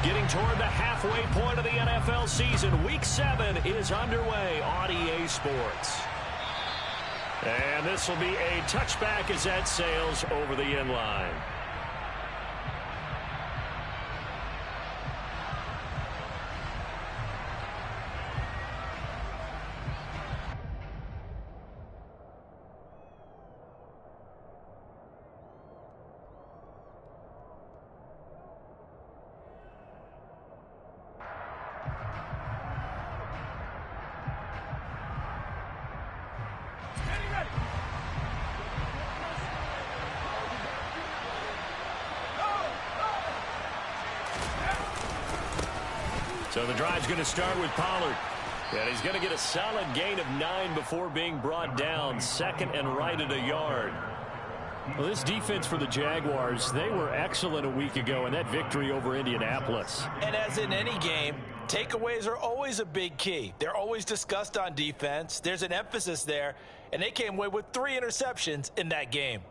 Getting toward the halfway point of the NFL season. Week 7 is underway on EA Sports. And this will be a touchback as that sails over the end line. So the drive's going to start with Pollard. And he's going to get a solid gain of 9 before being brought down. Second and right at a yard. Well, this defense for the Jaguars, they were excellent a week ago in that victory over Indianapolis. And as in any game, takeaways are always a big key. They're always discussed on defense. There's an emphasis there. And they came away with 3 interceptions in that game.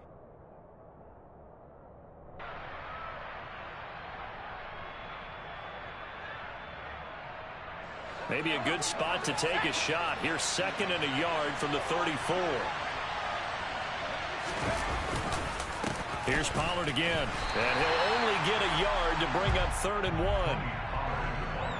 Maybe a good spot to take a shot. Here's second and a yard from the 34. Here's Pollard again. And he'll only get a yard to bring up 3rd and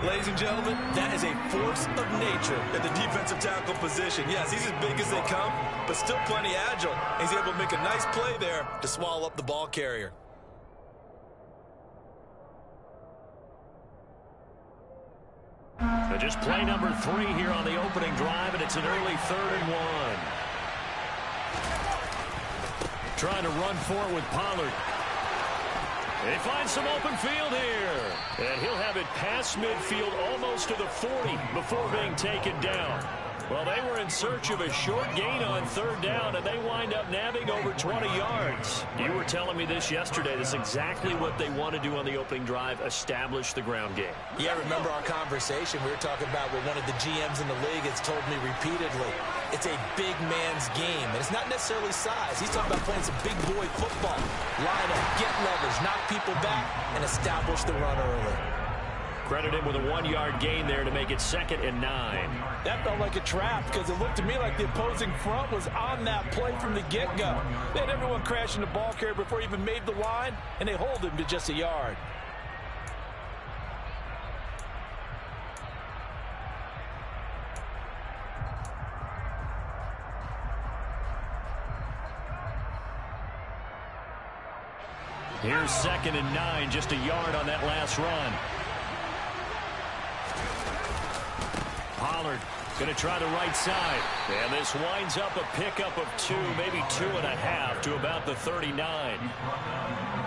1. Ladies and gentlemen, that is a force of nature at the defensive tackle position. Yes, he's as big as they come, but still plenty agile. He's able to make a nice play there to swallow up the ball carrier. So just play number 3 here on the opening drive, and it's an early 3rd and 1. Trying to run for it with Pollard. He finds some open field here. And he'll have it past midfield almost to the 40 before being taken down. Well, they were in search of a short gain on 3rd down, and they wind up nabbing over 20 yards. You were telling me this yesterday. This is exactly what they want to do on the opening drive, establish the ground game. Yeah, remember our conversation. We were talking about what one of the GMs in the league has told me repeatedly. It's a big man's game, and it's not necessarily size. He's talking about playing some big boy football. Line up, get leverage, knock people back, and establish the run early. Credit him with a 1-yard gain there to make it 2nd and 9. That felt like a trap because it looked to me like the opposing front was on that play from the get-go. They had everyone crashing the ball carrier before he even made the line, and they hold him to just a yard. Here's 2nd and 9, just a yard on that last run. Pollard going to try the right side. And this winds up a pickup of 2, maybe 2.5 to about the 39.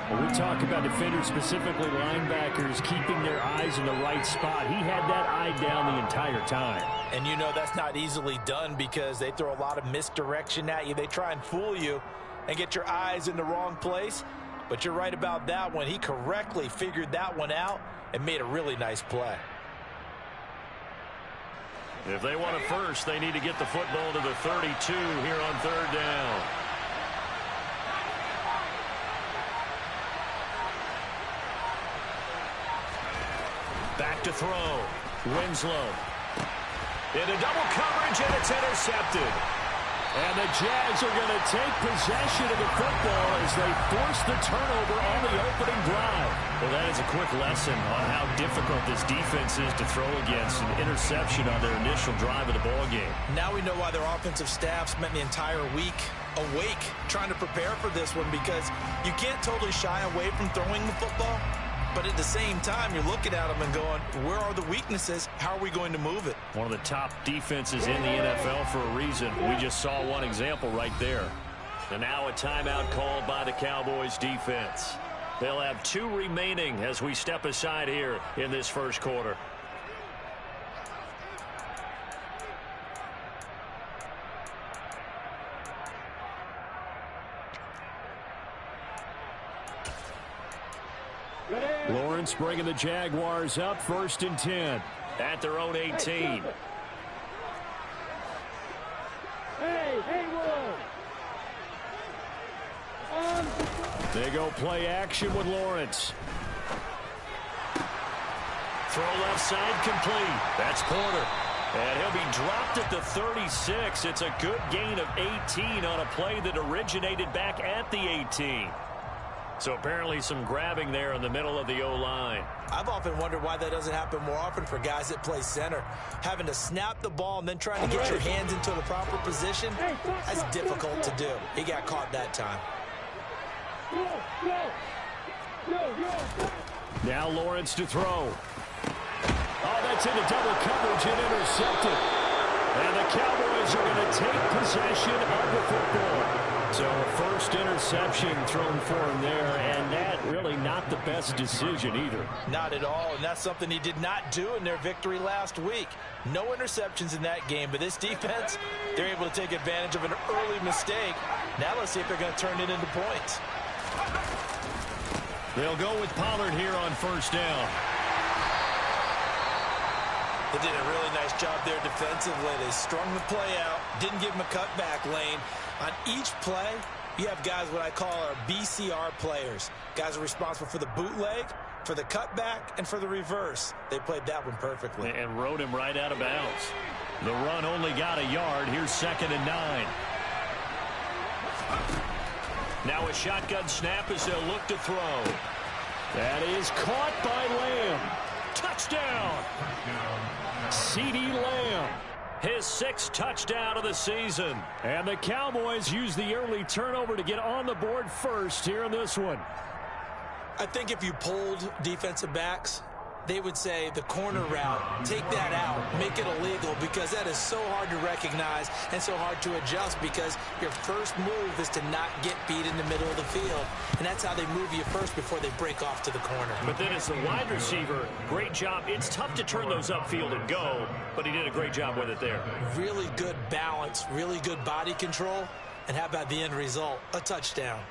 When we talk about defenders, specifically linebackers, keeping their eyes in the right spot, he had that eye down the entire time. And you know that's not easily done because they throw a lot of misdirection at you. They try and fool you and get your eyes in the wrong place. But you're right about that one. He correctly figured that one out and made a really nice play. If they want a first, they need to get the football to the 32 here on 3rd down. Back to throw. Winslow. Into double coverage, and it's intercepted. And the Jags are going to take possession of the football as they force the turnover on the opening drive. Well, that is a quick lesson on how difficult this defense is to throw against an interception on their initial drive of the ballgame. Now we know why their offensive staff spent the entire week awake trying to prepare for this one, because you can't totally shy away from throwing the football. But at the same time, you're looking at them and going, where are the weaknesses? How are we going to move it? One of the top defenses in the NFL for a reason. We just saw one example right there. And now a timeout called by the Cowboys defense. They'll have 2 remaining as we step aside here in this first quarter. Lawrence bringing the Jaguars up, 1st and 10 at their own 18. They go play action with Lawrence. Throw left side complete. That's Porter. And he'll be dropped at the 36. It's a good gain of 18 on a play that originated back at the 18. So apparently some grabbing there in the middle of the O-line. I've often wondered why that doesn't happen more often for guys that play center. Having to snap the ball and then trying to get your hands into the proper position, that's difficult to do. He got caught that time. Now Lawrence to throw. Oh, that's into double coverage and intercepted. And the Cowboys are going to take possession of the football. So first interception thrown for him there, and that really not the best decision either. Not at all, and that's something he did not do in their victory last week. No interceptions in that game, but this defense, they're able to take advantage of an early mistake. Now let's see if they're going to turn it into points. They'll go with Pollard here on first down. They did a really nice job there defensively. They strung the play out, didn't give him a cutback lane. On each play, you have guys what I call our BCR players. Guys are responsible for the bootleg, for the cutback, and for the reverse. They played that one perfectly. And rode him right out of bounds. The run only got a yard. Here's 2nd and 9. Now a shotgun snap as they'll look to throw. That is caught by Lamb. Touchdown! CeeDee Lamb. His 6th touchdown of the season. And the Cowboys use the early turnover to get on the board first here in this one. I think if you polled defensive backs, they would say the corner route, take that out, make it illegal, because that is so hard to recognize and so hard to adjust, because your first move is to not get beat in the middle of the field. And that's how they move you first before they break off to the corner. But then as the wide receiver, great job. It's tough to turn those upfield and go, but he did a great job with it there. Really good balance, really good body control. And how about the end result? A touchdown.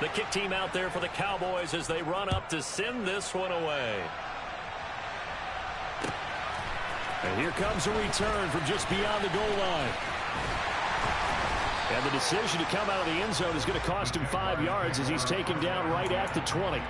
The kick team out there for the Cowboys as they run up to send this one away. And here comes a return from just beyond the goal line. And the decision to come out of the end zone is going to cost him 5 yards as he's taken down right at the 20.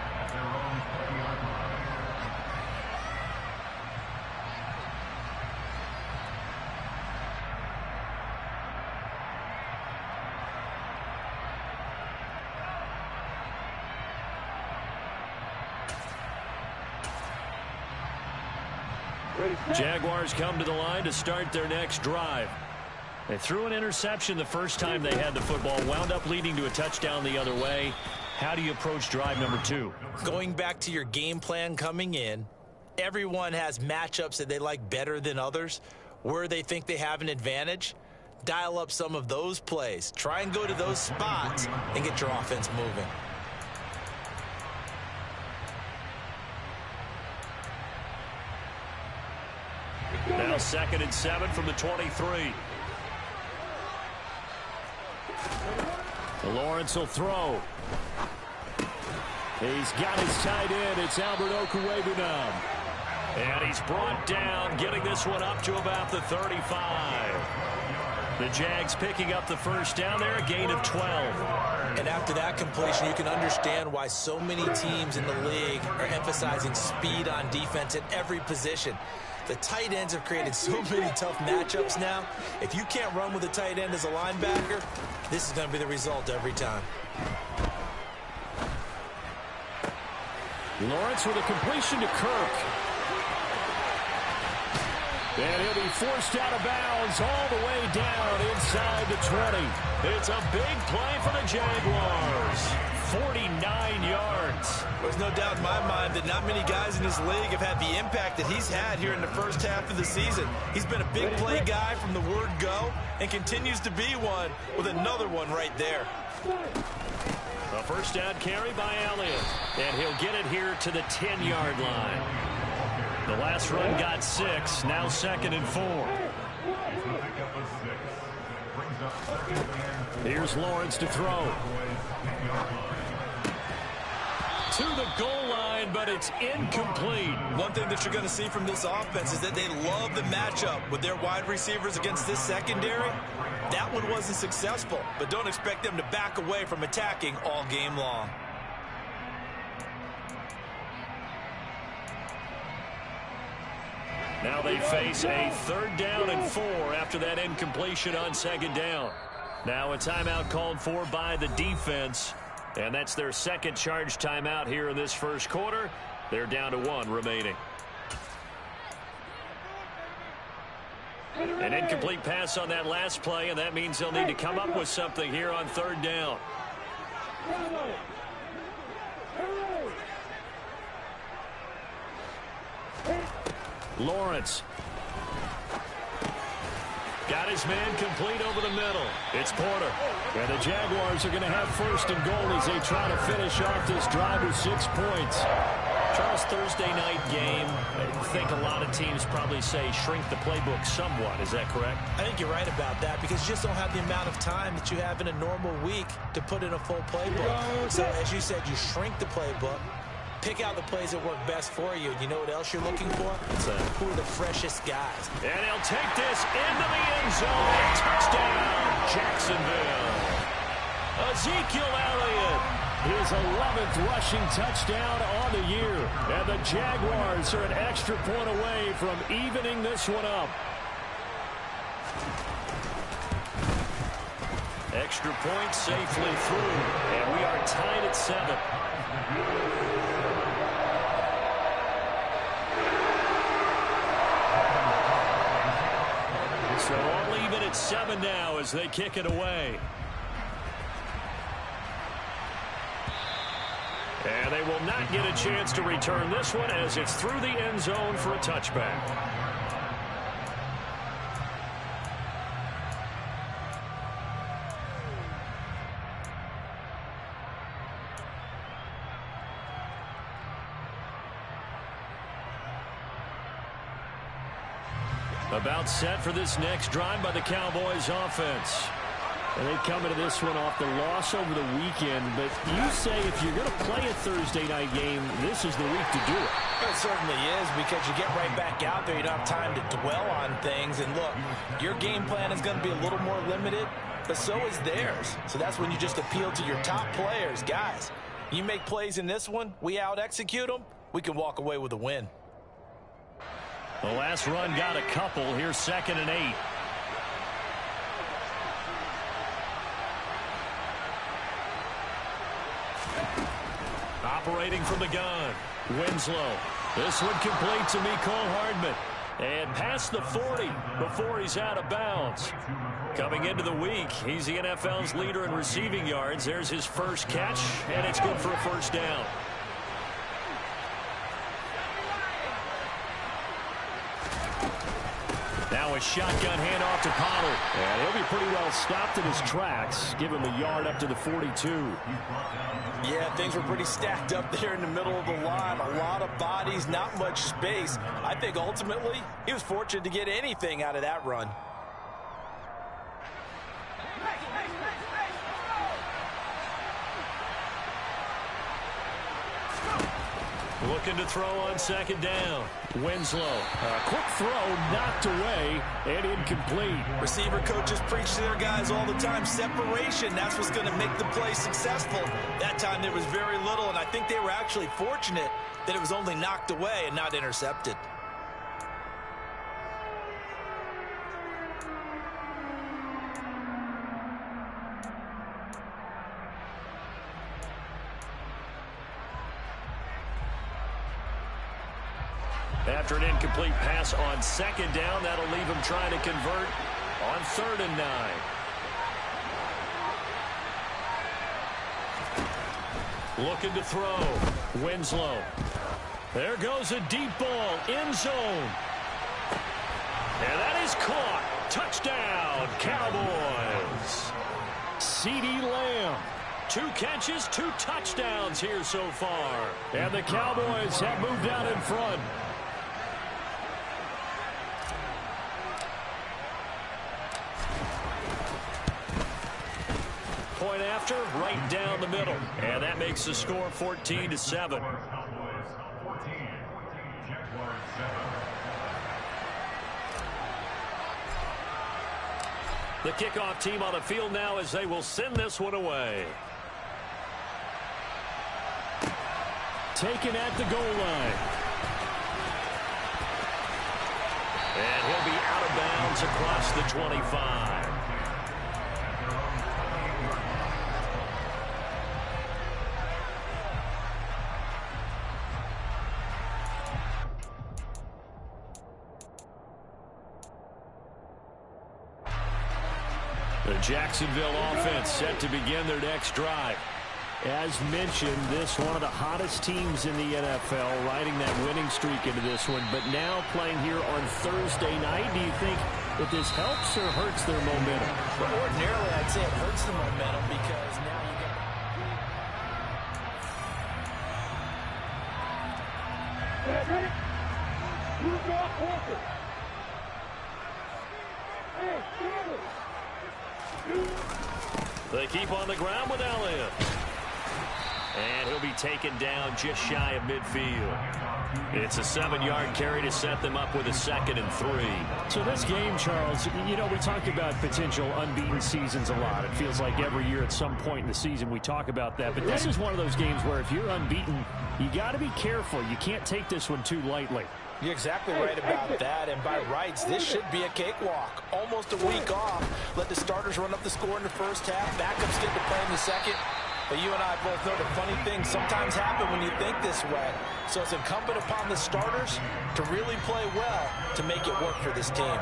Jaguars come to the line to start their next drive. They threw an interception the first time they had the football, wound up leading to a touchdown the other way. How do you approach drive number 2? Going back to your game plan coming in, everyone has matchups that they like better than others, where they think they have an advantage. Dial up some of those plays. Try and go to those spots and get your offense moving. Now 2nd and 7 from the 23. Lawrence will throw. He's got his tight end. It's Albert Okwuegbunam. And he's brought down, getting this one up to about the 35. The Jags picking up the first down there, a gain of 12. And after that completion, you can understand why so many teams in the league are emphasizing speed on defense at every position. The tight ends have created so many tough matchups now. If you can't run with a tight end as a linebacker, this is going to be the result every time. Lawrence with a completion to Kirk. And he'll be forced out of bounds all the way down inside the 20. It's a big play for the Jaguars. 49 yards. There's no doubt in my mind that not many guys in this league have had the impact that he's had here in the first half of the season. He's been a big play guy from the word go and continues to be one with another one right there. A first down carry by Elliott. And he'll get it here to the 10-yard line. The last run got 6. Now 2nd and 4. Here's Lawrence to throw. to the goal line, but it's incomplete. One thing that you're going to see from this offense is that they love the matchup with their wide receivers against this secondary. That one wasn't successful, but don't expect them to back away from attacking all game long. Now they face a 3rd down and 4 after that incompletion on 2nd down. Now a timeout called for by the defense, and that's their 2nd charge timeout here in this 1st quarter. They're down to 1 remaining. An incomplete pass on that last play, and that means they'll need to come up with something here on 3rd down. Lawrence. Got his man complete over the middle. It's Porter. And the Jaguars are going to have 1st and goal as they try to finish off this drive with 6 points. Charles, Thursday night game, I think a lot of teams probably say shrink the playbook somewhat. Is that correct? I think you're right about that because you just don't have the amount of time that you have in a normal week to put in a full playbook. So, as you said, you shrink the playbook. Pick out the plays that work best for you. You know what else you're looking for? Who are the freshest guys? And he'll take this into the end zone. Touchdown, Jacksonville. Ezekiel Elliott, his 11th rushing touchdown on the year. And the Jaguars are an extra point away from evening this one up. Extra point safely through. And we are tied at 7. So all even at 7 now as they kick it away. And they will not get a chance to return this one as it's through the end zone for a touchback. About set for this next drive by the Cowboys offense. And they come into this one off the loss over the weekend. But you say if you're going to play a Thursday night game, this is the week to do it. It certainly is because you get right back out there. You don't have time to dwell on things. And look, your game plan is going to be a little more limited, but so is theirs. So that's when you just appeal to your top players. Guys, you make plays in this one, we out-execute them, we can walk away with a win. The last run got a couple. Here's 2nd and 8. Operating from the gun. Winslow. This one complete to Mecole Hardman. And past the 40 before he's out of bounds. Coming into the week, he's the NFL's leader in receiving yards. There's his first catch, and it's good for a 1st down. Now a shotgun handoff to Pollard. And he'll be pretty well stopped in his tracks. Give him a yard up to the 42. Yeah, things were pretty stacked up there in the middle of the line. A lot of bodies, not much space. I think ultimately he was fortunate to get anything out of that run. Looking to throw on 2nd down. Winslow. A quick throw knocked away and incomplete. Receiver coaches preach to their guys all the time. Separation, that's what's going to make the play successful. That time there was very little, and I think they were actually fortunate that it was only knocked away and not intercepted. After an incomplete pass on 2nd down, that'll leave him trying to convert on 3rd and 9. Looking to throw. Winslow. There goes a deep ball. End zone. And that is caught. Touchdown, Cowboys. CeeDee Lamb. 2 catches, 2 touchdowns here so far. And the Cowboys have moved out in front. point after, right down the middle. And that makes the score 14-7. The kickoff team on the field now as they will send this one away. Taken at the goal line. And he'll be out of bounds across the 25. The Jacksonville offense set to begin their next drive. As mentioned, this one of the hottest teams in the NFL, riding that winning streak into this one, but now playing here on Thursday night. Do you think that this helps or hurts their momentum? Well, ordinarily, I'd say it hurts the momentum because now you get... They keep on the ground with Elliott. And he'll be taken down just shy of midfield. It's a 7-yard carry to set them up with a 2nd and 3. So this game, Charles, you know, we talk about potential unbeaten seasons a lot. It feels like every year at some point in the season we talk about that. But this is one of those games where if you're unbeaten, you got to be careful. You can't take this one too lightly. You're exactly right about that, and by rights, this should be a cakewalk. Almost a week off. Let the starters run up the score in the first half. Backups get to play in the second. But you and I both know the funny things sometimes happen when you think this way. So it's incumbent upon the starters to really play well to make it work for this team.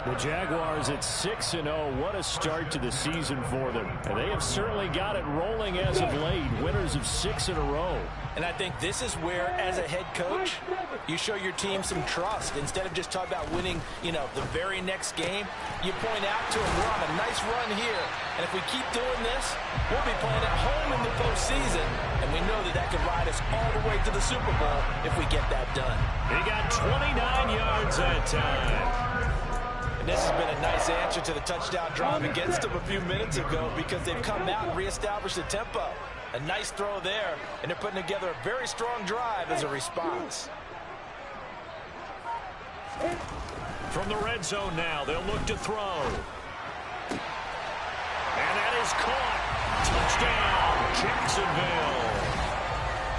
The Jaguars at 6-0. What a start to the season for them. And they have certainly got it rolling as of late. Winners of 6 in a row. And I think this is where, as a head coach, you show your team some trust. Instead of just talking about winning, you know, the very next game, you point out to them, we're on a nice run here. And if we keep doing this, we'll be playing at home in the postseason. And we know that that could ride us all the way to the Super Bowl if we get that done. He got 29 yards that time. And this has been a nice answer to the touchdown drive against them a few minutes ago because they've come out and reestablished the tempo. A nice throw there, and they're putting together a very strong drive as a response. From the red zone now, they'll look to throw. And that is caught. Touchdown, Jacksonville.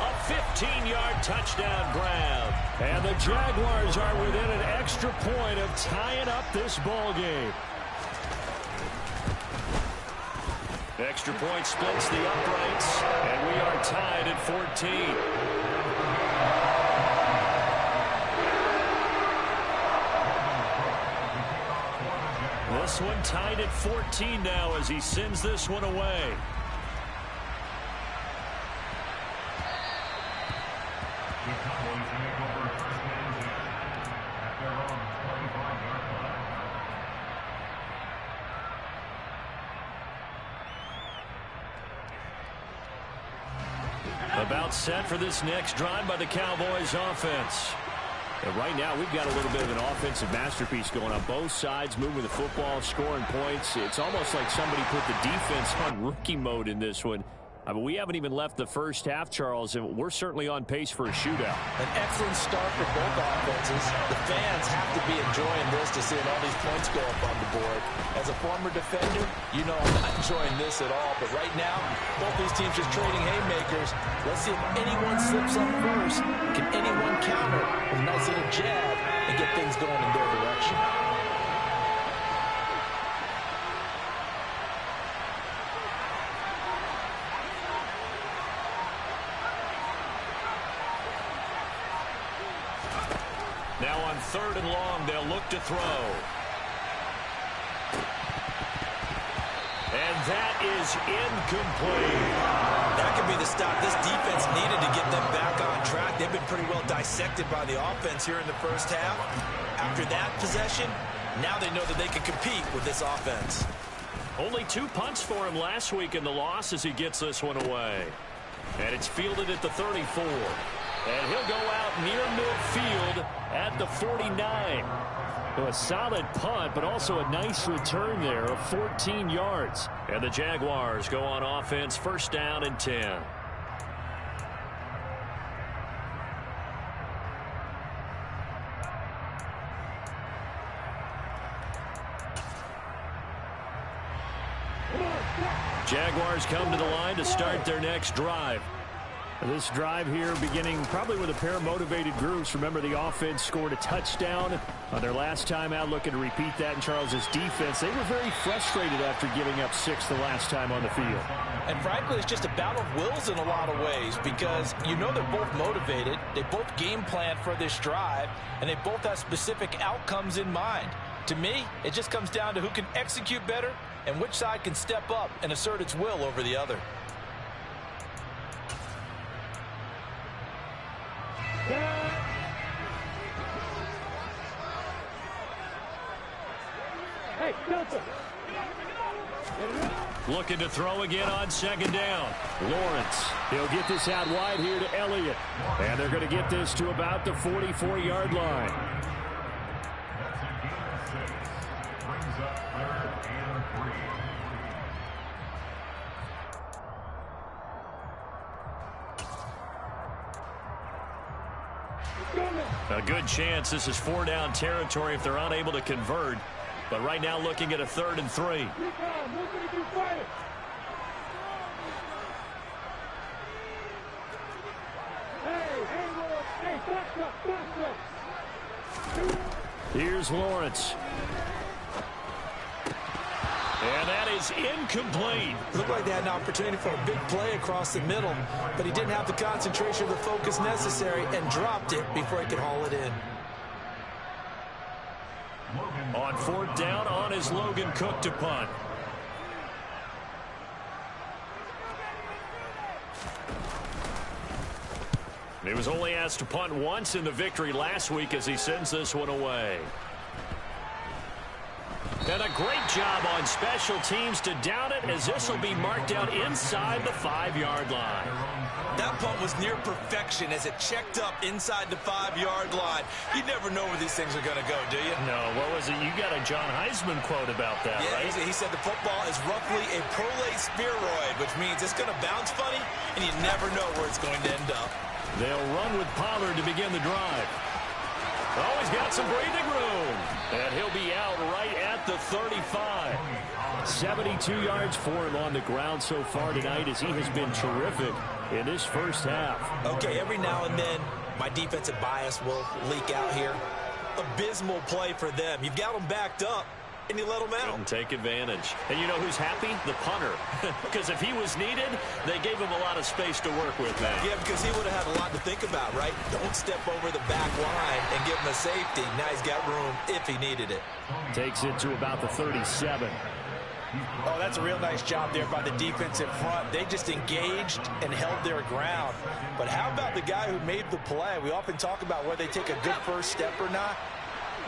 A 15-yard touchdown grab. And the Jaguars are within an extra point of tying up this ball game. Extra point splits the uprights, and we are tied at 14. This one tied at 14 now as he sends this one away. About set for this next drive by the Cowboys offense. And right now, we've got a little bit of an offensive masterpiece going on both sides, moving the football, scoring points. It's almost like somebody put the defense on rookie mode in this one. I mean, we haven't even left the first half, Charles, and we're certainly on pace for a shootout. An excellent start for both offenses. The fans have to be enjoying this to see all these points go up on the board. As a former defender, you know I'm not enjoying this at all. But right now, both these teams just trading haymakers. Let's see if anyone slips up first. Can anyone counter with a nice little jab and get things going in their direction? Now on 3rd and long, they'll look to throw. And that is incomplete. That could be the stop this defense needed to get them back on track. They've been pretty well dissected by the offense here in the first half. After that possession, now they know that they can compete with this offense. Only 2 punts for him last week in the loss as he gets this one away. And it's fielded at the 34. And he'll go out near midfield at the 49. So a solid punt, but also a nice return there of 14 yards. And the Jaguars go on offense, first down and 10. Jaguars come to the line to start their next drive. This drive here beginning probably with a pair of motivated groups. Remember, the offense scored a touchdown on their last time out, looking to repeat that in Charles's defense. They were very frustrated after giving up 6 the last time on the field. And frankly, it's just a battle of wills in a lot of ways, because you know they're both motivated. They both game plan for this drive, and they both have specific outcomes in mind. To me, it just comes down to who can execute better and which side can step up and assert its will over the other. Looking to throw again on second down. Lawrence. He'll get this out wide here to Elliott. And they're going to get this to about the 44-yard line. A good chance this is 4-down territory if they're unable to convert. But right now looking at a 3rd and 3. Here's Lawrence. And that is incomplete. Looked like they had an opportunity for a big play across the middle, but he didn't have the concentration or the focus necessary and dropped it before he could haul it in. On 4th down, on is Logan Cook to punt. He was only asked to punt once in the victory last week as he sends this one away. And a great job on special teams to down it, as this will be marked out inside the 5-yard line. That punt was near perfection as it checked up inside the 5-yard line. You never know where these things are going to go, do you? No, what was it? You got a John Heisman quote about that, right? He said the football is roughly a prolate spheroid, which means it's going to bounce funny, and you never know where it's going to end up. They'll run with Pollard to begin the drive. Oh, he's got some breathing room. And he'll be out right at the 35. 72 yards for him on the ground so far tonight, as he has been terrific in this first half. Okay, every now and then my defensive bias will leak out here. Abysmal play for them. You've got them backed up, and you let them out. Couldn't take advantage. And you know who's happy? The punter. Because if he was needed, they gave him a lot of space to work with, man. Yeah, because he would have had a lot to think about, right? Don't step over the back line and give him a safety. Now he's got room if he needed it. Takes it to about the 37. Oh, that's a real nice job there by the defensive front. They just engaged and held their ground. But how about the guy who made the play? We often talk about whether they take a good first step or not.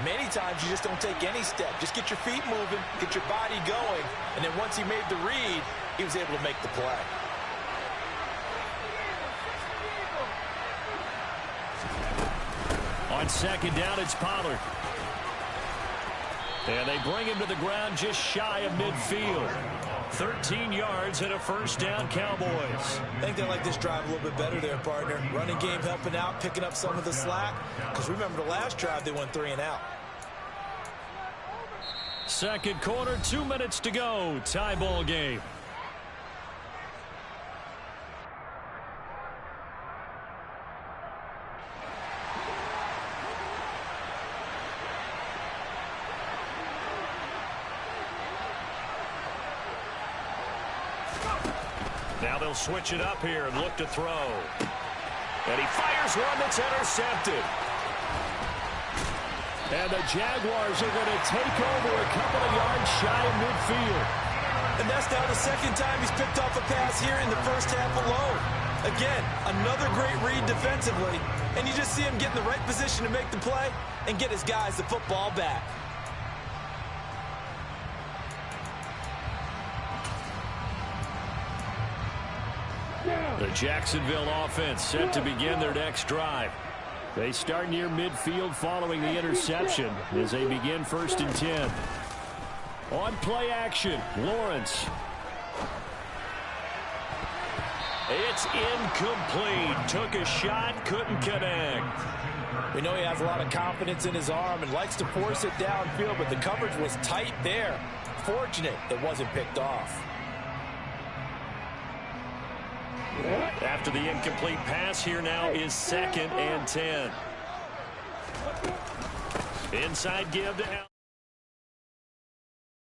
Many times you just don't take any step. Just get your feet moving, get your body going, and then once he made the read, he was able to make the play. On second down, it's Pollard. And they bring him to the ground just shy of midfield. 13 yards and a first down, Cowboys. I think they like this drive a little bit better there, partner. Running game helping out, picking up some of the slack. Because remember the last drive, they went 3 and out. Second quarter, 2 minutes to go. Tie ball game. Now they'll switch it up here and look to throw. And he fires one that's intercepted. And the Jaguars are going to take over a couple of yards shy of midfield. And that's now the second time he's picked off a pass here in the first half alone. Again, another great read defensively. And you just see him get in the right position to make the play and get his guys the football back. The Jacksonville offense set to begin their next drive. They start near midfield following the interception as they begin 1st and 10. On play action, Lawrence. It's incomplete. Took a shot, couldn't connect. We know he has a lot of confidence in his arm and likes to force it downfield, but the coverage was tight there. Fortunate it wasn't picked off. After the incomplete pass, here now is 2nd and 10. Inside give to Allen.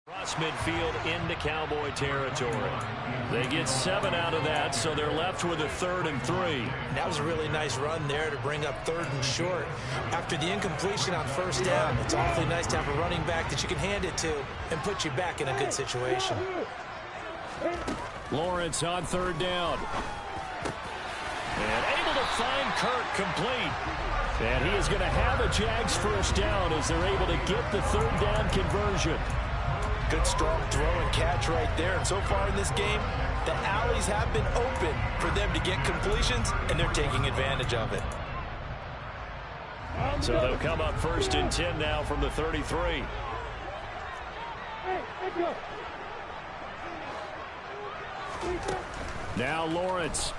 Cross midfield into Cowboy territory. They get 7 out of that, so they're left with a 3rd and 3. That was a really nice run there to bring up 3rd and short. After the incompletion on 1st down, it's awfully nice to have a running back that you can hand it to and put you back in a good situation. Lawrence on 3rd down. And able to find Kirk complete. And he is going to have a Jags 1st down as they're able to get the 3rd down conversion. Good strong throw and catch right there. And so far in this game, the alleys have been open for them to get completions, and they're taking advantage of it. So they'll come up 1st and 10 now from the 33. Now Lawrence.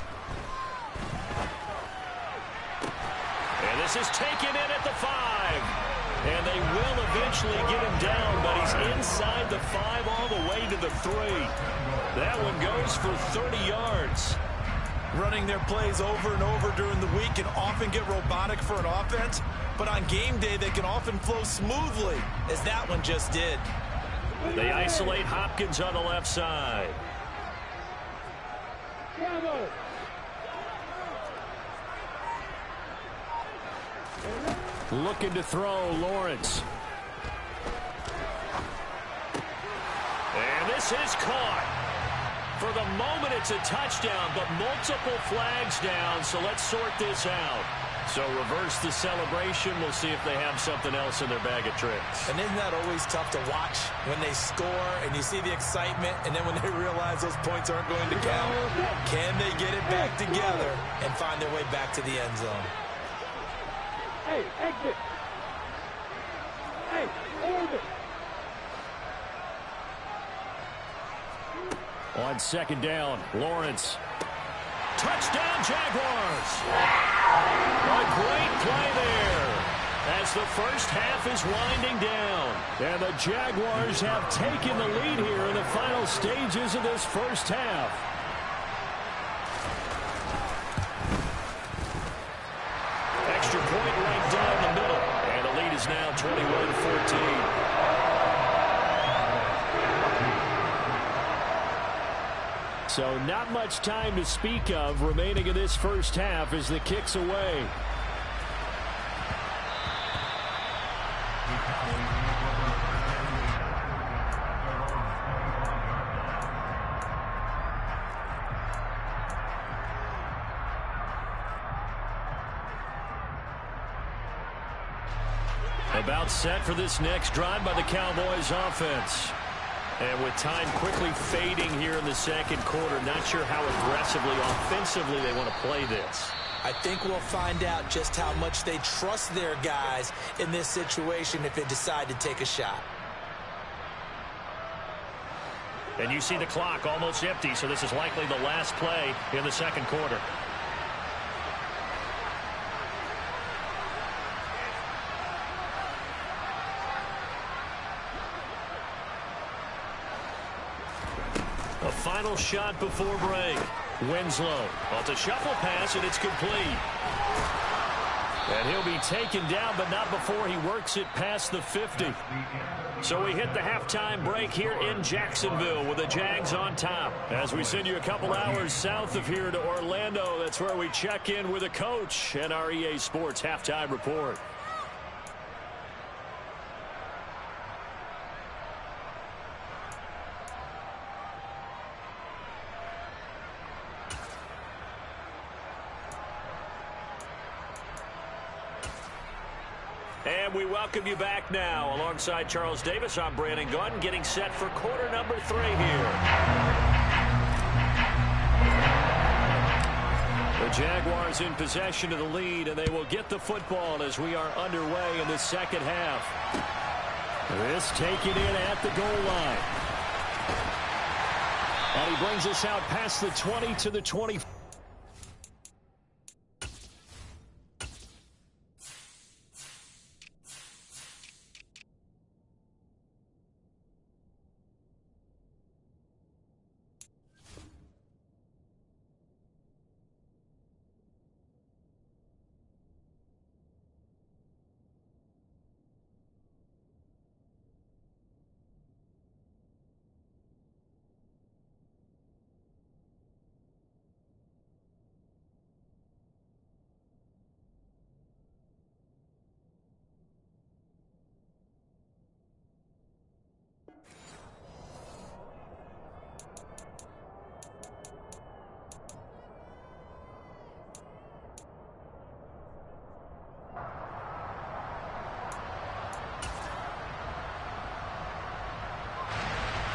And this is taken in at the 5. And they will eventually get him down, but he's inside the 5 all the way to the 3. That one goes for 30 yards. Running their plays over and over during the week can often get robotic for an offense, but on game day they can often flow smoothly, as that one just did. They isolate Hopkins on the left side. Looking to throw, Lawrence. And this is caught. For the moment, it's a touchdown, but multiple flags down, so let's sort this out. So reverse the celebration. We'll see if they have something else in their bag of tricks. And isn't that always tough to watch when they score and you see the excitement, and then when they realize those points aren't going to count? Can they get it back together and find their way back to the end zone? Hey, exit. Hey, hold it. On 2nd down, Lawrence. Touchdown, Jaguars. A great play there as the first half is winding down. And the Jaguars have taken the lead here in the final stages of this first half. Extra point right down the middle. And the lead is now 21-14. So not much time to speak of remaining in this first half as the kick's away. About set for this next drive by the Cowboys offense. And with time quickly fading here in the second quarter, not sure how aggressively, offensively they want to play this. I think we'll find out just how much they trust their guys in this situation if they decide to take a shot. And you see the clock almost empty, so this is likely the last play in the second quarter. A final shot before break. Winslow off the shuffle pass, and it's complete. And he'll be taken down, but not before he works it past the 50. So we hit the halftime break here in Jacksonville with the Jags on top. As we send you a couple hours south of here to Orlando, that's where we check in with the coach and our EA Sports halftime report. And we welcome you back now. Alongside Charles Davis, I'm Brandon Gunn, getting set for quarter number 3 here. The Jaguars in possession of the lead, and they will get the football as we are underway in the second half. This taken in at the goal line. And he brings us out past the 20 to the 20.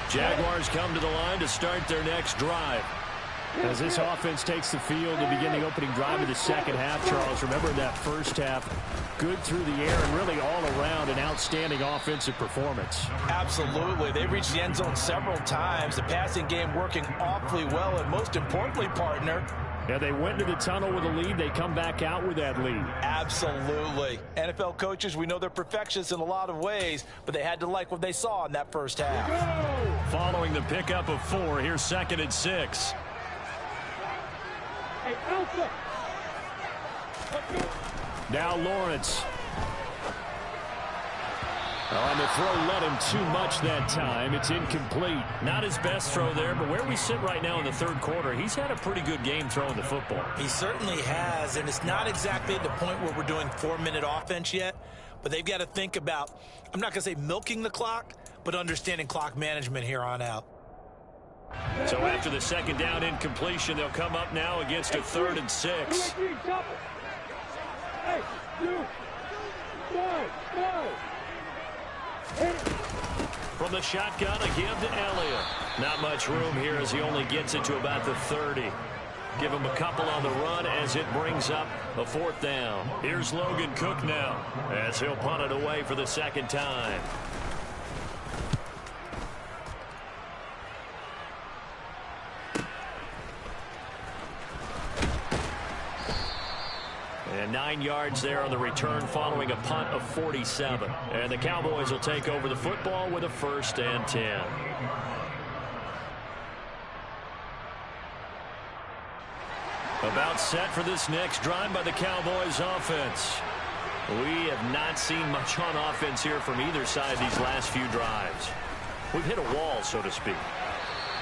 Jaguars come to the line to start their next drive. As this offense takes the field to begin the opening drive of the second half, Charles, remember that first half, good through the air and really all around an outstanding offensive performance. Absolutely. They reached the end zone several times. The passing game working awfully well, and most importantly, partner, yeah, they went to the tunnel with a lead. They come back out with that lead. Absolutely. NFL coaches, we know they're perfectionists in a lot of ways, but they had to like what they saw in that first half. Following the pickup of 4, here's 2nd and 6. Hey, Alpha. Now Lawrence. On the throw, led him too much that time. It's incomplete. Not his best throw there, but where we sit right now in the third quarter, he's had a pretty good game throwing the football. He certainly has, and it's not exactly at the point where we're doing 4-minute offense yet, but they've got to think about, I'm not going to say milking the clock, but understanding clock management here on out. So after the second down incompletion, they'll come up now against a 3rd and 6. Hey, you. No. From the shotgun, a give to Elliott. Not much room here as he only gets it to about the 30. Give him a couple on the run as it brings up a 4th down. Here's Logan Cook now as he'll punt it away for the second time. And 9 yards there on the return following a punt of 47. And the Cowboys will take over the football with a 1st and 10. About set for this next drive by the Cowboys offense. We have not seen much on offense here from either side these last few drives. We've hit a wall, so to speak.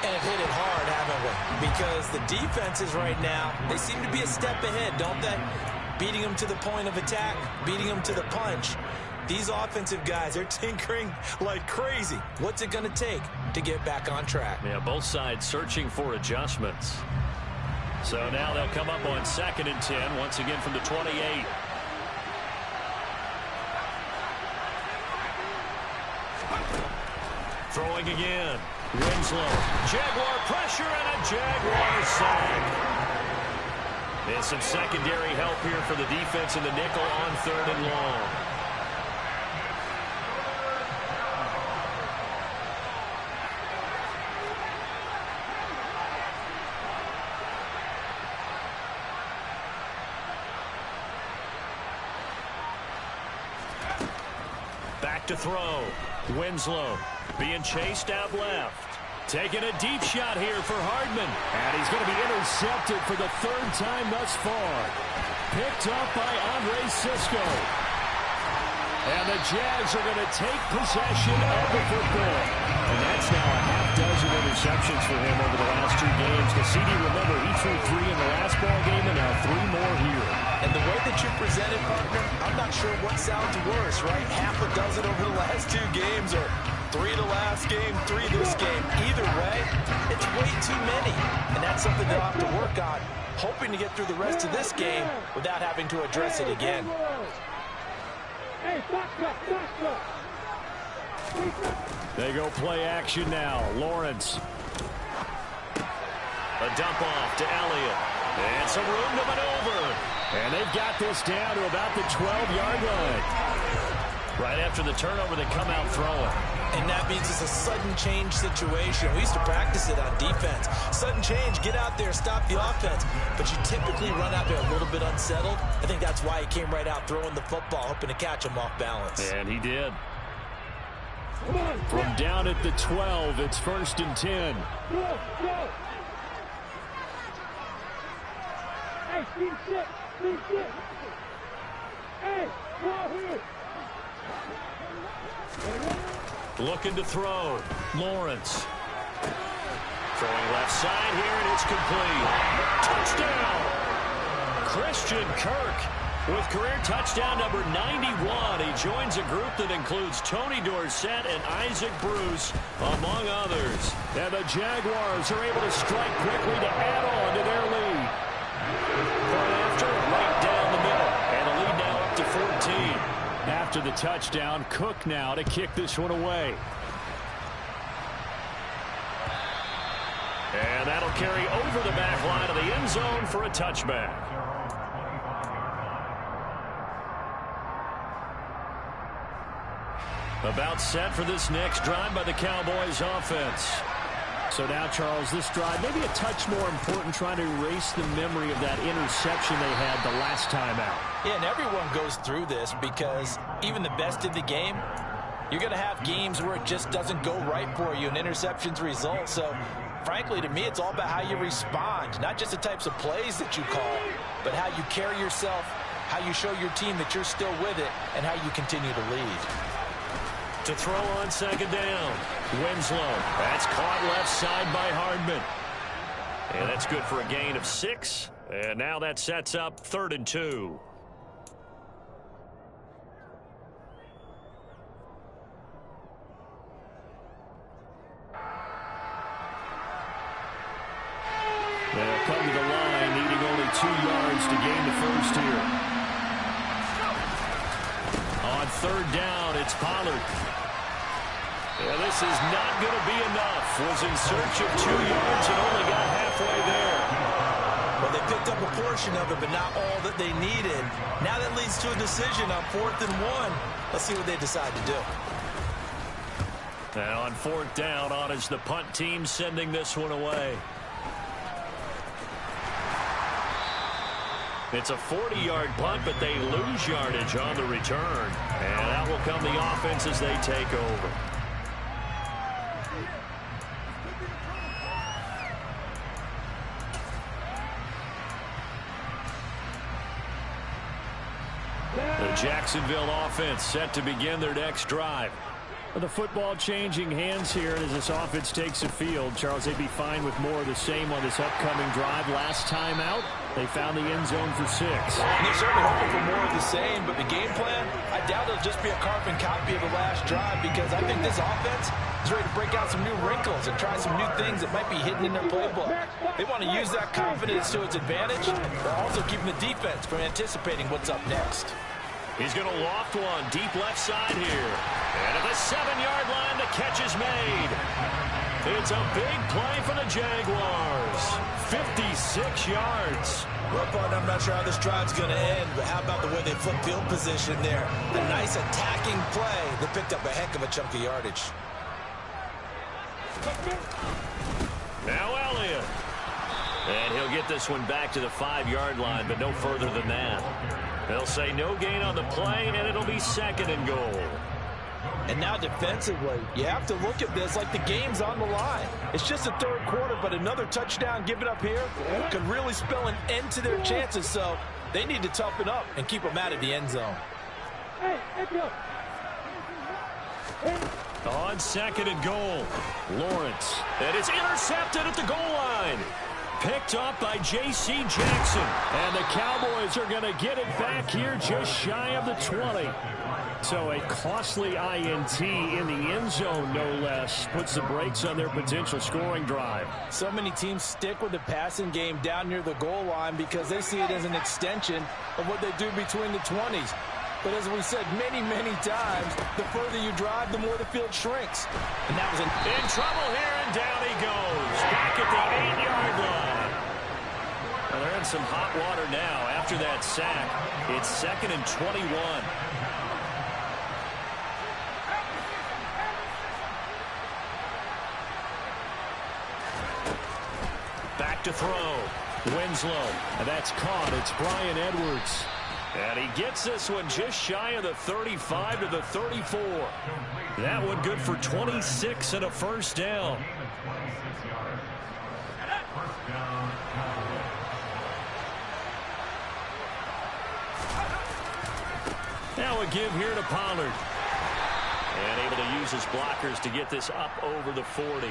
And hit it hard, haven't we? Because the defenses right now, they seem to be a step ahead, don't they? Beating them to the point of attack, beating them to the punch. These offensive guys, they're tinkering like crazy. What's it going to take to get back on track? Yeah, both sides searching for adjustments. So now they'll come up on 2nd and 10, once again from the 28. Throwing again. Winslow. Jaguar pressure and a Jaguar sack. And some secondary help here for the defense in the nickel on 3rd and long. Back to throw. Winslow being chased out left. Taking a deep shot here for Hardman. And he's going to be intercepted for the 3rd time thus far. Picked up by Andre Sisco. And the Jags are going to take possession of the football. And that's now a half dozen interceptions for him over the last 2 games. The CD, remember, he threw 3 in the last ball game and now 3 more here. And the way that you presented, partner, I'm not sure what sounds worse, right? Half a dozen over the last 2 games or 3 the last game, 3 this game. Either way, it's way too many. And that's something they'll have to work on, hoping to get through the rest of this game without having to address it again. They go play action now. Lawrence. A dump off to Elliott. And some room to maneuver. And they've got this down to about the 12-yard line. Right after the turnover, they come out throwing. And that means it's a sudden change situation. We used to practice it on defense. Sudden change, get out there, stop the offense. But you typically run out there a little bit unsettled. I think that's why he came right out throwing the football, hoping to catch him off balance. And he did. From down at the 12, it's 1st and 10. Go, go. Hey, speed shit. Hey, go here. Looking to throw. Lawrence. Throwing left side here, and it's complete. Touchdown! Christian Kirk with career touchdown number 91. He joins a group that includes Tony Dorsett and Isaac Bruce, among others. And the Jaguars are able to strike quickly to add on to their lead. Right after, right down the middle. And the lead now up to 14. After the touchdown, Cook now to kick this one away. And that'll carry over the back line of the end zone for a touchback. About set for this next drive by the Cowboys offense. So now, Charles, this drive maybe a touch more important, trying to erase the memory of that interception they had the last time out. Yeah, and everyone goes through this because even the best in the game, you're going to have games where it just doesn't go right for you and interceptions result. So, frankly, to me, it's all about how you respond, not just the types of plays that you call, but how you carry yourself, how you show your team that you're still with it, and how you continue to lead. To throw on 2nd down. Winslow. That's caught left side by Hardman. And that's good for a gain of 6. And now that sets up 3rd and 2. They'll come to the line, needing only 2 yards to gain the first here. On 3rd down, it's Pollard. Yeah, this is not going to be enough. Was in search of 2 yards and only got halfway there. Well, they picked up a portion of it, but not all that they needed. Now that leads to a decision on 4th and 1. Let's see what they decide to do. Now on 4th down, on is the punt team sending this one away. It's a 40-yard punt, but they lose yardage on the return. And that will come the offense as they take over. The Jacksonville offense set to begin their next drive. The football changing hands here as this offense takes the field. Charles, they'd be fine with more of the same on this upcoming drive. Last time out, they found the end zone for 6. And they're certainly hoping for more of the same, but the game plan, I doubt it'll just be a carbon copy of the last drive, because I think this offense is ready to break out some new wrinkles and try some new things that might be hidden in their playbook. They want to use that confidence to its advantage, while also keeping the defense from anticipating what's up next. He's going to loft one deep left side here. And at the 7-yard line, the catch is made. It's a big play for the Jaguars. 56 yards. Well, partner, I'm not sure how this drive's going to end, but how about the way they flip field position there? A nice attacking play that picked up a heck of a chunk of yardage. Now Elliott. And he'll get this one back to the 5-yard line, but no further than that. They'll say no gain on the play, and it'll be 2nd and goal. And now defensively, you have to look at this like the game's on the line. It's just the 3rd quarter, but another touchdown given up here could really spell an end to their chances. So they need to toughen up and keep them out of the end zone. On 2nd and goal, Lawrence. And it's intercepted at the goal line. Picked up by J.C. Jackson. And the Cowboys are going to get it back here just shy of the 20. So a costly INT in the end zone, no less, puts the brakes on their potential scoring drive. So many teams stick with the passing game down near the goal line because they see it as an extension of what they do between the 20s. But as we said many, many times, the further you drive, the more the field shrinks. And that was in trouble here, and down he goes. Back at the 8-yard line. Well, they're in some hot water now after that sack. It's 2nd and 21. Back to throw. Winslow. And that's caught. It's Bryan Edwards. And he gets this one just shy of the 35 to the 34. That one good for 26 and a first down. Now a give here to Pollard. And able to use his blockers to get this up over the 40.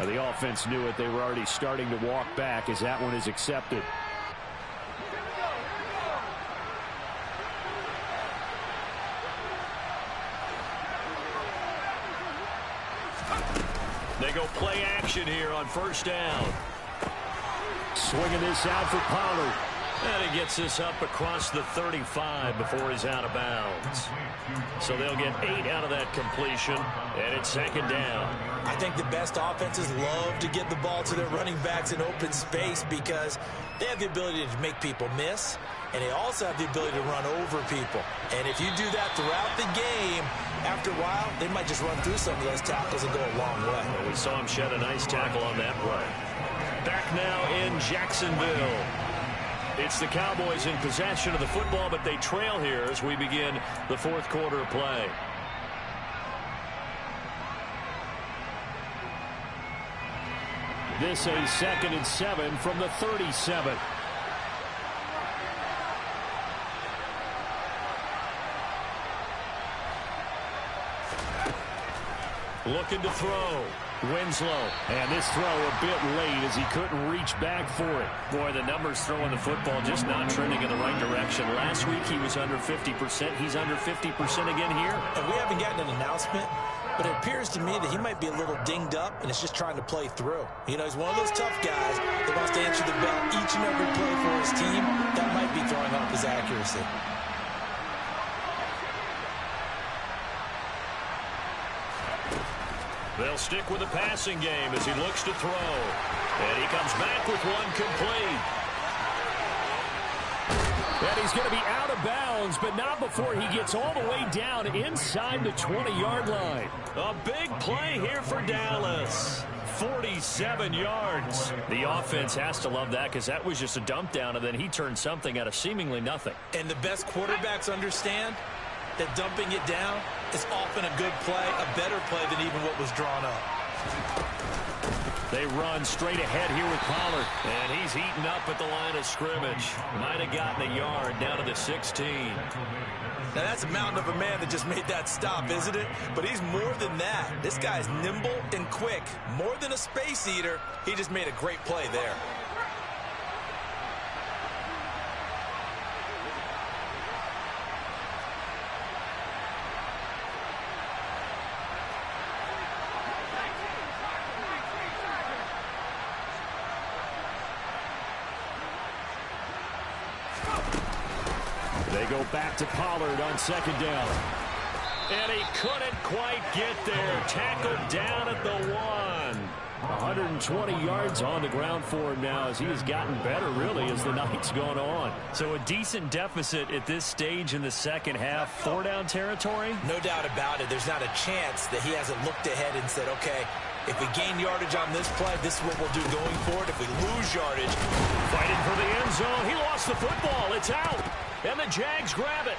The offense knew it. They were already starting to walk back as that one is accepted. They go play action here on first down. Swinging this out for Pollard. And he gets this up across the 35 before he's out of bounds. So they'll get 8 out of that completion, and it's 2nd down. I think the best offenses love to get the ball to their running backs in open space because they have the ability to make people miss, and they also have the ability to run over people. And if you do that throughout the game, after a while, they might just run through some of those tackles and go a long way. Well, we saw him shed a nice tackle on that play. Back now in Jacksonville. It's the Cowboys in possession of the football, but they trail here as we begin the 4th quarter of play. This a 2nd and 7 from the 37. Looking to throw. Winslow. And this throw a bit late as he couldn't reach back for it. Boy, the numbers throwing the football just not trending in the right direction. Last week he was under 50%. He's under 50% again here. And we haven't gotten an announcement, but it appears to me that he might be a little dinged up and is just trying to play through. You know, he's one of those tough guys that wants to answer the bell each and every play for his team. That might be throwing off his accuracy. They'll stick with the passing game as he looks to throw. And he comes back with one complete. And he's going to be out of bounds, but not before he gets all the way down inside the 20-yard line. A big play here for Dallas. 47 yards. The offense has to love that because that was just a dump down, and then he turned something out of seemingly nothing. And the best quarterbacks understand that dumping it down is often a good play, a better play than even what was drawn up. They run straight ahead here with Pollard. And he's eaten up at the line of scrimmage. Might have gotten a yard down to the 16. Now that's a mountain of a man that just made that stop, isn't it? But he's more than that. This guy's nimble and quick. More than a space eater, he just made a great play there. They go back to Pollard on 2nd down. And he couldn't quite get there. Tackled down at the 1. 120 yards on the ground for him now as he has gotten better, really, as the night's gone on. So a decent deficit at this stage in the second half. 4-down territory? No doubt about it. There's not a chance that he hasn't looked ahead and said, okay, if we gain yardage on this play, this is what we'll do going forward. If we lose yardage. Fighting for the end zone. He lost the football. It's out. And the Jags grab it.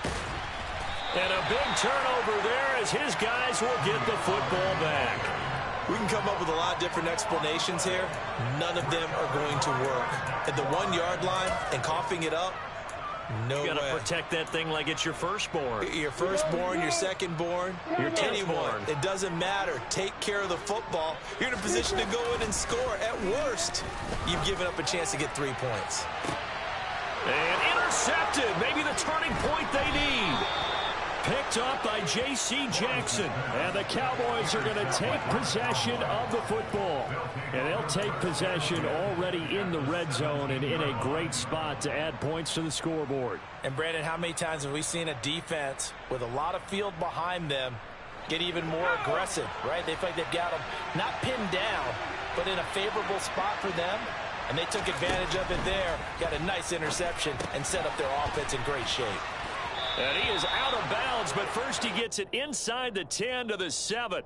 And a big turnover there as his guys will get the football back. We can come up with a lot of different explanations here. None of them are going to work. At the 1-yard line and coughing it up, no way. You got to protect that thing like it's your firstborn. Your firstborn, your secondborn, your anyone. It doesn't matter. Take care of the football. You're in a position to go in and score. At worst, you've given up a chance to get 3 points. And intercepted. Maybe the turning point they need. Picked up by J.C. Jackson. And the Cowboys are going to take possession of the football. And they'll take possession already in the red zone and in a great spot to add points to the scoreboard. And, Brandon, how many times have we seen a defense with a lot of field behind them get even more aggressive, right? They feel like they've got them not pinned down, but in a favorable spot for them. And they took advantage of it there. Got a nice interception and set up their offense in great shape. And he is out of bounds, but first he gets it inside the 10 to the 7.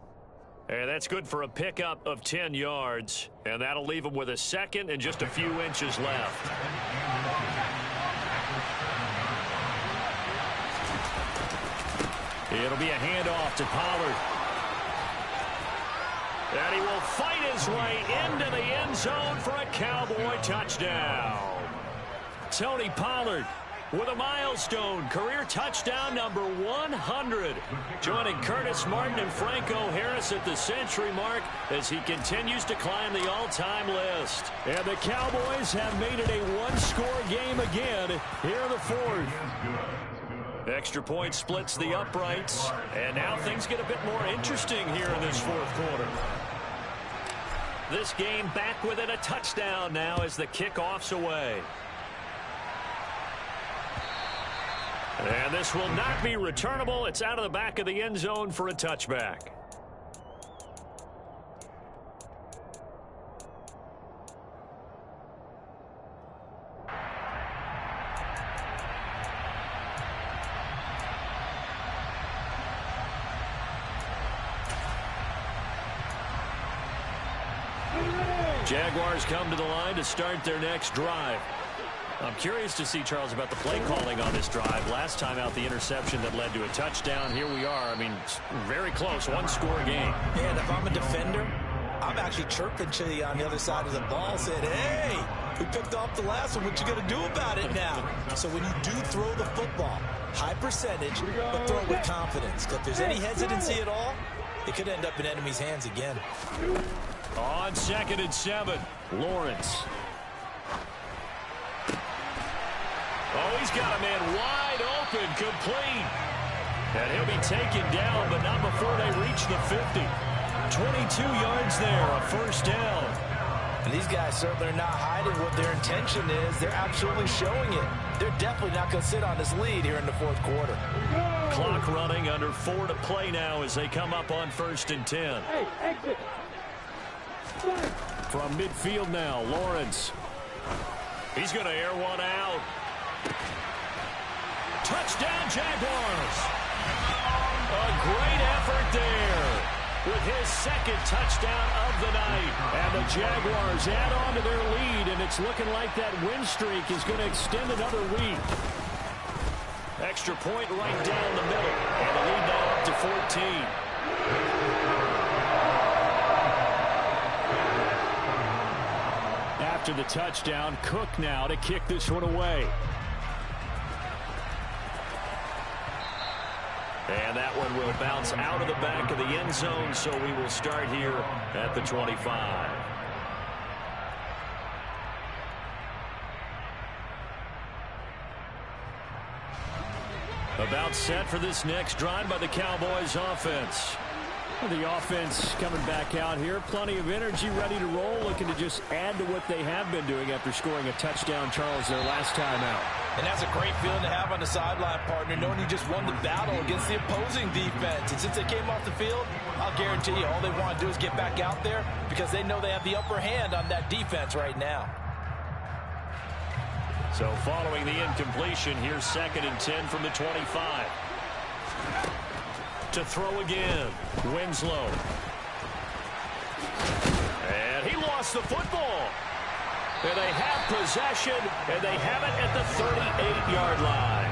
And that's good for a pickup of 10 yards. And that'll leave him with a second and just a few inches left. It'll be a handoff to Pollard. And he will fight his way into the end zone for a Cowboy touchdown. Tony Pollard with a milestone career touchdown number 100. Joining Curtis Martin and Franco Harris at the century mark as he continues to climb the all-time list. And the Cowboys have made it a one-score game again here in the fourth. Extra point splits the uprights. And now things get a bit more interesting here in this fourth quarter. This game back within a touchdown now as the kickoff's away. And this will not be returnable. It's out of the back of the end zone for a touchback. Jaguars come to the line to start their next drive. I'm curious to see, Charles, about the play calling on this drive. Last time out, the interception that led to a touchdown. Here we are. I mean, very close, one-score game. Yeah, and if I'm a defender, I'm actually chirping to you on the other side of the ball, saying, hey, we picked off the last one. What you going to do about it now? So when you do throw the football, high percentage, but throw it with confidence. Because if there's any hesitancy at all, it could end up in enemy's hands again. On 2nd and 7, Lawrence. Oh, he's got a man wide open, complete. And he'll be taken down, but not before they reach the 50. 22 yards there, a first down. And these guys certainly are not hiding what their intention is. They're absolutely showing it. They're definitely not going to sit on this lead here in the fourth quarter. Clock running, under 4 to play now as they come up on 1st and 10. Hey, exit. From midfield now, Lawrence. He's going to air one out. Touchdown, Jaguars. A great effort there with his second touchdown of the night. And the Jaguars add on to their lead, and it's looking like that win streak is going to extend another week. Extra point right down the middle, and the lead now up to 14. After the touchdown, Cook now to kick this one away. And that one will bounce out of the back of the end zone, so we will start here at the 25. About set for this next drive by the Cowboys offense. The offense coming back out here. Plenty of energy, ready to roll, looking to just add to what they have been doing after scoring a touchdown, Charles, their last time out. And that's a great feeling to have on the sideline, partner, knowing you just won the battle against the opposing defense. And since they came off the field, I'll guarantee you all they want to do is get back out there because they know they have the upper hand on that defense right now. So following the incompletion, here's 2nd and 10 from the 25. To throw again, Winslow. And he lost the football. And they have possession, and they have it at the 38-yard line.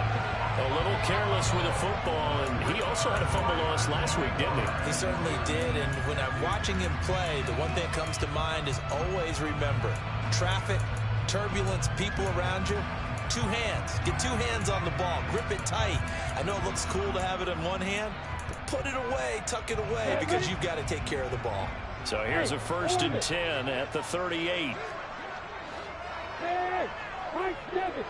A little careless with the football, and he also had a fumble loss last week, didn't he? He certainly did, and when I'm watching him play, the one thing that comes to mind is always remember, traffic, turbulence, people around you, 2 hands. Get 2 hands on the ball. Grip it tight. I know it looks cool to have it in one hand, but put it away, tuck it away, because you've got to take care of the ball. So here's a 1st and 10 at the 38. Hey, right 7.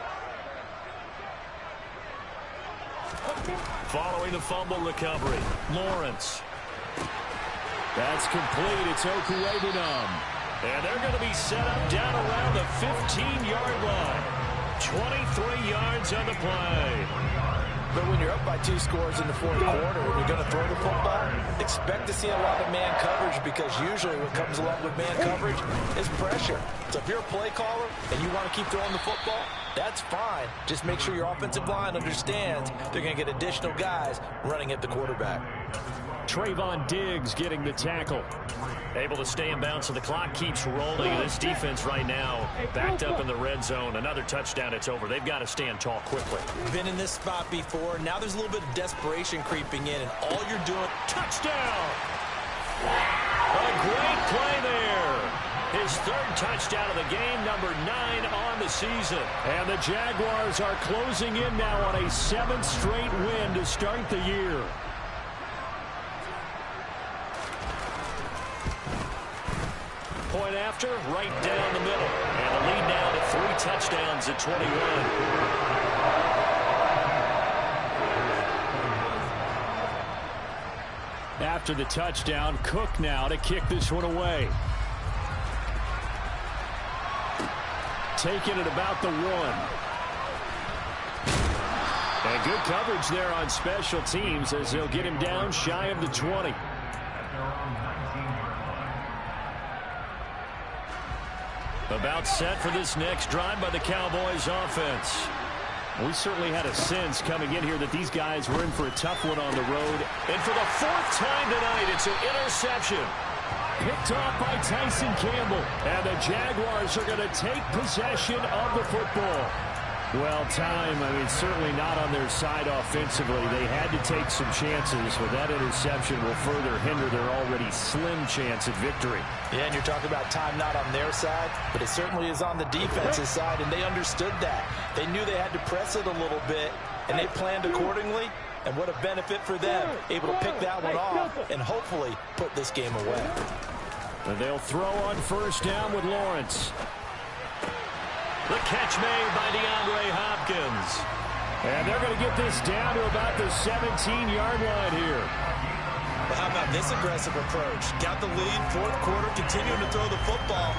Following the fumble recovery, Lawrence. That's complete. It's Okuwebunam. And they're going to be set up down around the 15-yard line. 23 yards on the play. But when you're up by 2 scores in the fourth quarter and you're going to throw the football, expect to see a lot of man coverage, because usually what comes along with man coverage is pressure. So if you're a play caller and you want to keep throwing the football, that's fine. Just make sure your offensive line understands they're going to get additional guys running at the quarterback. Trayvon Diggs getting the tackle. Able to stay in bounds, so the clock keeps rolling. This defense right now backed up in the red zone. Another touchdown, it's over. They've got to stand tall quickly. Been in this spot before. Now there's a little bit of desperation creeping in, and all you're doing... Touchdown! A great play there. His 3rd touchdown of the game, number 9 on the season. And the Jaguars are closing in now on a 7th straight win to start the year. Point after, right down the middle. And the lead now to 3 touchdowns at 21. After the touchdown, Cook now to kick this one away. Taking it about the 1. And good coverage there on special teams as they'll get him down shy of the 20. About set for this next drive by the Cowboys offense. We certainly had a sense coming in here that these guys were in for a tough one on the road. And for the 4th time tonight, it's an interception. Picked off by Tyson Campbell. And the Jaguars are going to take possession of the football. Well, time, certainly not on their side offensively. They had to take some chances, but that interception will further hinder their already slim chance at victory. Yeah, and you're talking about time not on their side, but it certainly is on the defense's side, and they understood that. They knew they had to press it a little bit, and they planned accordingly, and what a benefit for them, able to pick that one off and hopefully put this game away. And they'll throw on 1st down with Lawrence. The catch made by DeAndre Hopkins. And they're going to get this down to about the 17-yard line here. But how about this aggressive approach? Got the lead, 4th quarter, continuing to throw the football.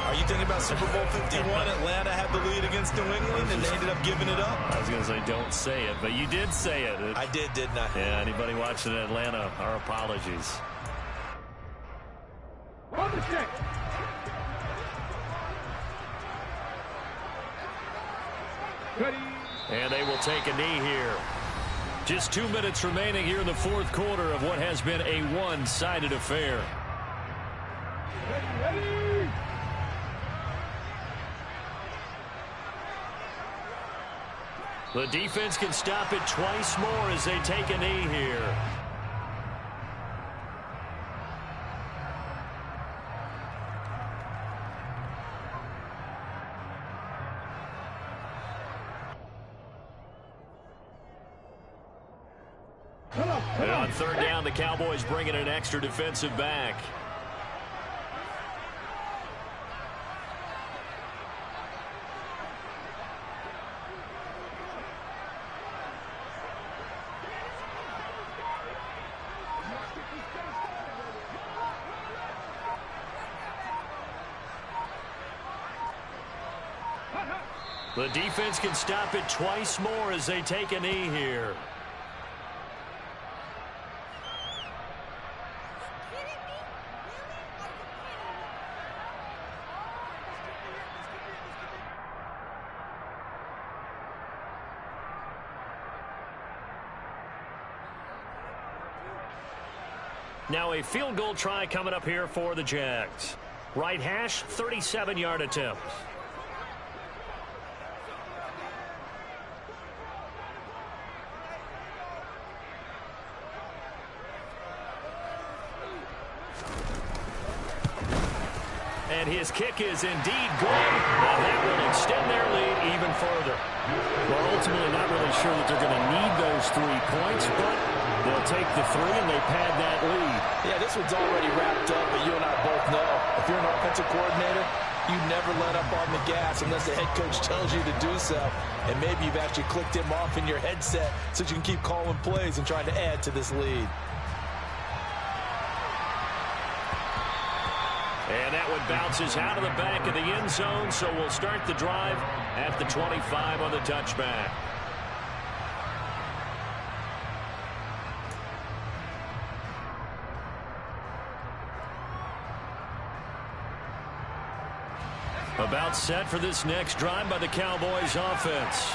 Are you thinking about Super Bowl 51? Atlanta had the lead against New England, and they ended up giving it up. I was going to say, don't say it, but you did say it. I did, didn't I? Yeah, anybody watching Atlanta, our apologies. On the check. And they will take a knee here. Just 2 minutes remaining here in the 4th quarter of what has been a one-sided affair. Ready. The defense can stop it twice more as they take a knee here. And on 3rd down, the Cowboys bringing an extra defensive back. The defense can stop it twice more as they take a knee here. Now a field goal try coming up here for the Jags. Right hash, 37-yard attempt. And his kick is indeed good, and that will extend their lead even further. Well, ultimately not really sure that they're going to need those 3 points, but they'll take the 3 and they pad that lead. Yeah, this one's already wrapped up, but you and I both know if you're an offensive coordinator, you never let up on the gas unless the head coach tells you to do so. And maybe you've actually clicked him off in your headset so you can keep calling plays and trying to add to this lead. And that one bounces out of the back of the end zone, so we'll start the drive at the 25 on the touchback. About set for this next drive by the Cowboys offense.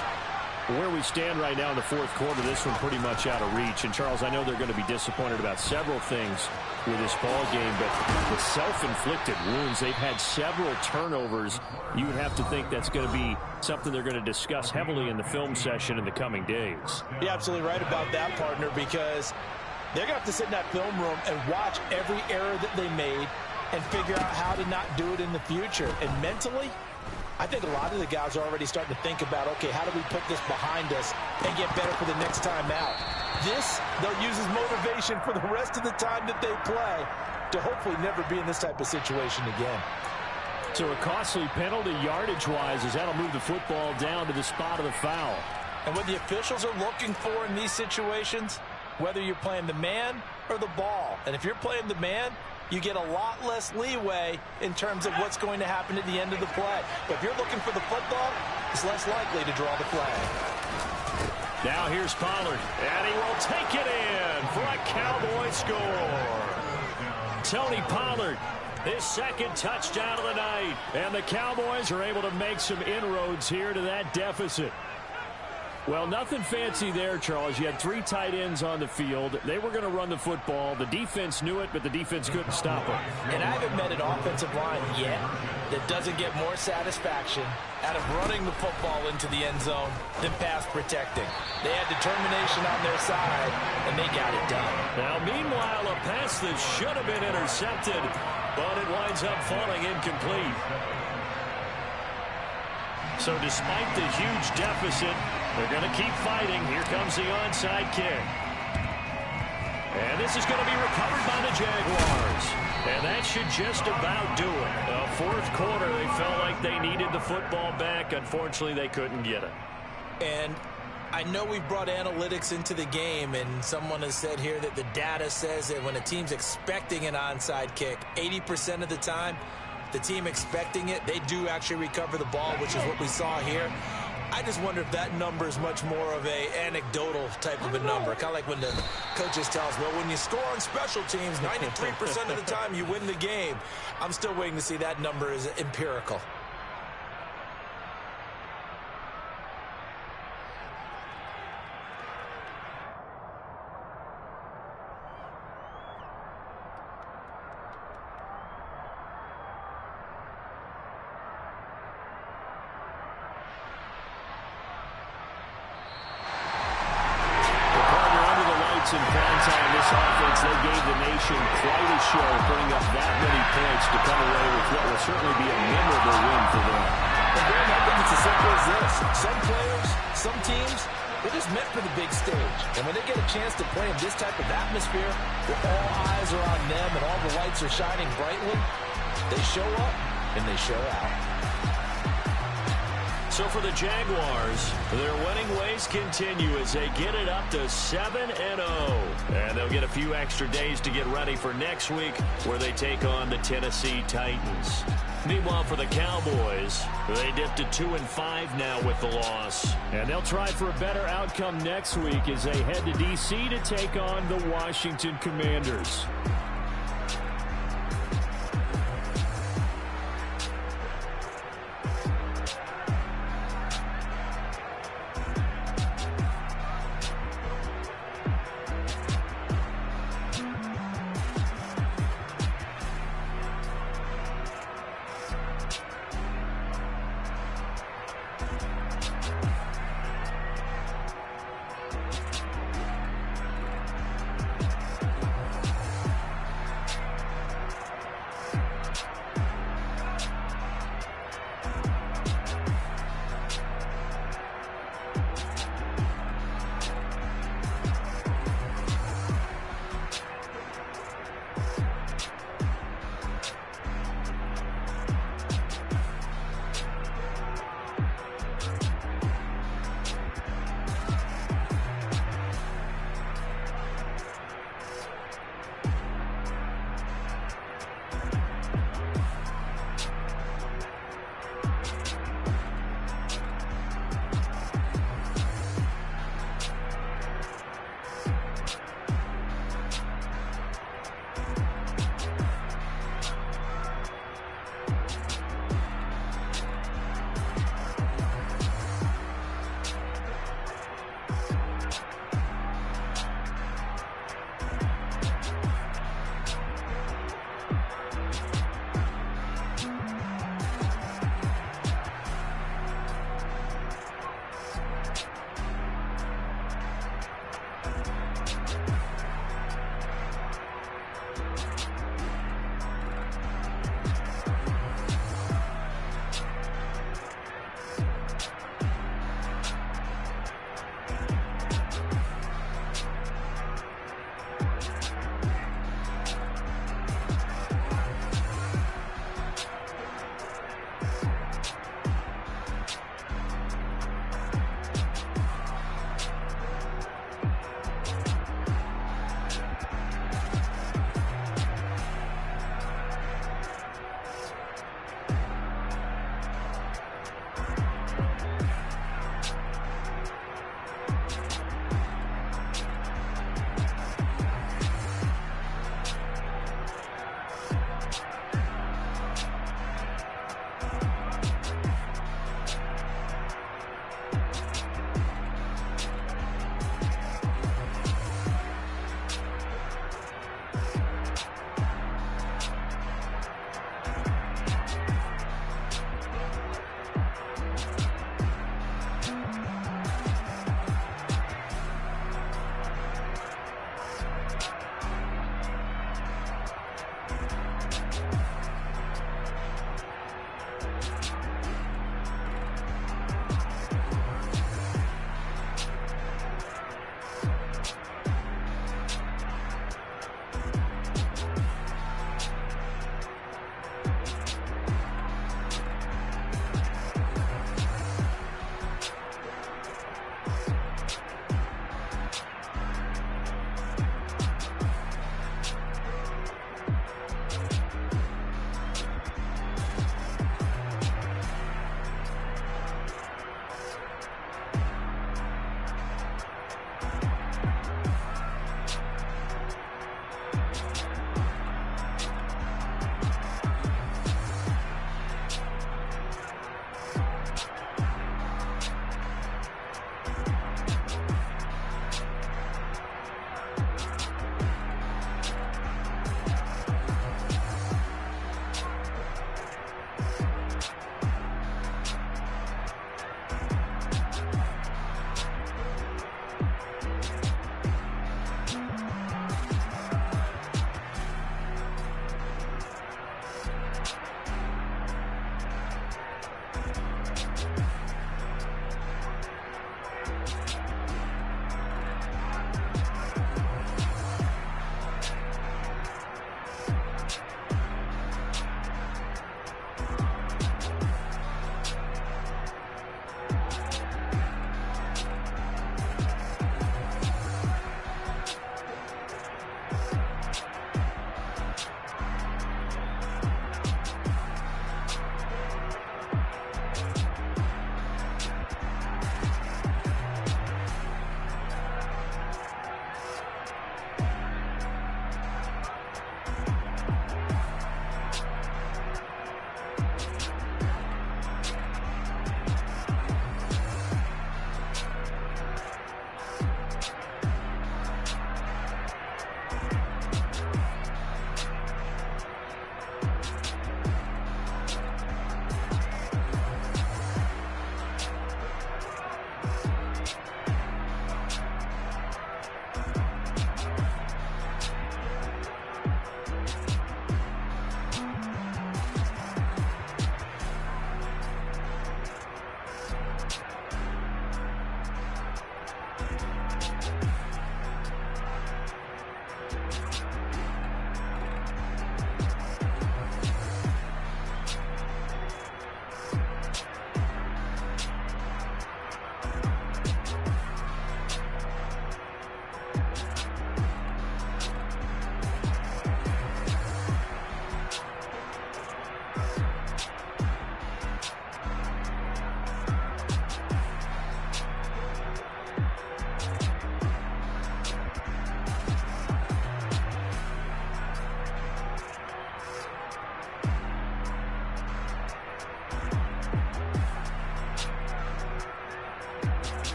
Where we stand right now in the fourth quarter, this one pretty much out of reach. And, Charles, I know they're going to be disappointed about several things with this ball game, but the self-inflicted wounds, they've had several turnovers. You would have to think that's going to be something they're going to discuss heavily in the film session in the coming days. You're absolutely right about that, partner, because they're going to have to sit in that film room and watch every error that they made and figure out how to not do it in the future. And mentally, I think a lot of the guys are already starting to think about, okay, how do we put this behind us and get better for the next time out? This, they'll use as motivation for the rest of the time that they play to hopefully never be in this type of situation again. So a costly penalty yardage-wise as that'll move the football down to the spot of the foul. And what the officials are looking for in these situations, whether you're playing the man or the ball, and if you're playing the man, you get a lot less leeway in terms of what's going to happen at the end of the play. But if you're looking for the football, it's less likely to draw the flag. Now here's Pollard, and he will take it in for a Cowboy score. Tony Pollard, his second touchdown of the night. And the Cowboys are able to make some inroads here to that deficit. Well, nothing fancy there, Charles. You had 3 tight ends on the field. They were going to run the football. The defense knew it, but the defense couldn't stop them. And I haven't met an offensive line yet that doesn't get more satisfaction out of running the football into the end zone than pass protecting. They had determination on their side, and they got it done. Now, meanwhile, a pass that should have been intercepted, but it winds up falling incomplete. So despite the huge deficit, they're going to keep fighting. Here comes the onside kick. And this is going to be recovered by the Jaguars. And that should just about do it. Fourth quarter, they felt like they needed the football back. Unfortunately, they couldn't get it. And I know we've brought analytics into the game, and someone has said here that the data says that when a team's expecting an onside kick, 80% of the time, the team expecting it, they do actually recover the ball, which is what we saw here. I just wonder if that number is much more of a anecdotal type of a number. Kind of like when the coaches tell us, well, when you score on special teams, 93% of the time you win the game. I'm still waiting to see that number is empirical. In prime time, this offense, they gave the nation quite a show, putting up that many points to come away with what will certainly be a memorable win for them. And Graham, I think it's as simple as this. Some players, some teams, they're just meant for the big stage. And when they get a chance to play in this type of atmosphere, where all eyes are on them and all the lights are shining brightly, they show up and they show out. So for the Jaguars, their winning ways continue as they get it up to 7-0. And they'll get a few extra days to get ready for next week where they take on the Tennessee Titans. Meanwhile, for the Cowboys, they dipped to 2-5 now with the loss. And they'll try for a better outcome next week as they head to D.C. to take on the Washington Commanders.